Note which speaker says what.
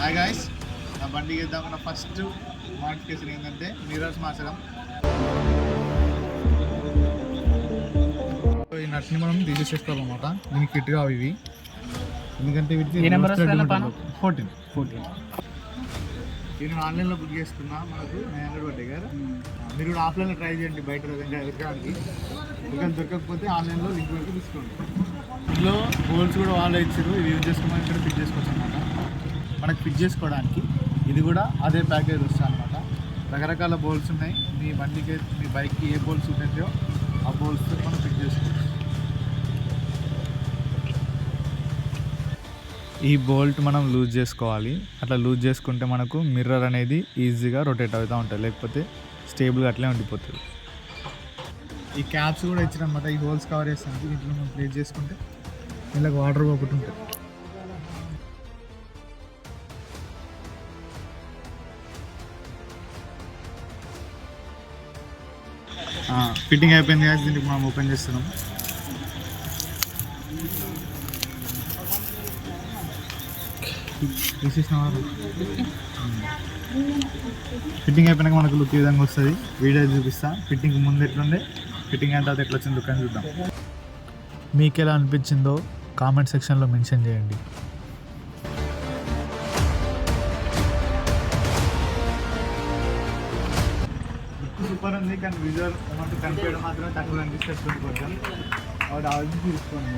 Speaker 1: Hi guys, నా బండికి వేద్దామన్న first modification ఏంటంటే మిర్రర్స్ మార్చడం. ఈ నట్ని మనం తీసేసుకోవాలన్నమాట. దీనికి కిట్ కావు ఇవి, ఎందుకంటే వీటికి 14 నేను ఆన్లైన్లో బుక్ చేసుకున్నా. మనకు 900 పడ్డాయి కదా. మీరు కూడా ఆఫ్లైన్లో ట్రై చేయండి, బయట వెతకడానికి. ఇంకా దొరకకపోతే ఆన్లైన్లో లింక్ వరకు తీసుకోండి. ఇందులో హోల్స్ కూడా వాళ్ళు ఇచ్చారు, ఇవి యూజ్ చేసుకోమని ఇక్కడ ఫిట్ చేసుకోవచ్చు అనమాట. మనకు ఫిట్ చేసుకోవడానికి ఇది కూడా అదే ప్యాకేజ్ వస్తుంది అనమాట. రకరకాల బోల్స్ ఉన్నాయి. మీ బండికి మీ బైక్కి ఏ బోల్స్ ఉంటాయో ఆ బోల్స్తో మనం ఫిట్ చేసుకోవచ్చు. ఈ బోల్ట్ మనం లూజ్ చేసుకోవాలి. అట్లా లూజ్ చేసుకుంటే మనకు మిర్రర్ అనేది ఈజీగా రొటేట్ అవుతూ ఉంటుంది, లేకపోతే స్టేబుల్గా అట్లే ఉండిపోతుంది. ఈ క్యాప్స్ కూడా ఇచ్చినమాట. ఈ హోల్స్ కవర్ చేస్తానికి దీంట్లో మనం ప్లేస్ చేసుకుంటే ఇలా వాటర్ ఒకటి ఉంటుంది. ఫిట్టింగ్ అయిపోయింది కదా, దీనికి మనం ఓపెన్ చేస్తున్నాం. ఫిట్టింగ్ అయిపోయినాక మనకు లుక్ ఈ విధంగా వస్తుంది. వీడియో చూపిస్తా. ఫిట్టింగ్ ముందు ఎట్లుండే, ఫిట్టింగ్ అయిన తర్వాత ఎట్లా వచ్చింది లుక్ అని చూద్దాం. మీకు ఎలా అనిపించిందో కామెంట్ సెక్షన్లో మెన్షన్ చేయండి. సూపర్ ఉంది, కానీ విజువల్ ఏమంటే కనిపించడం మాత్రమే తక్కువ అనిపిస్తుంది. కొంచెం ఆవిడ ఆలోచించి తీసుకోండి.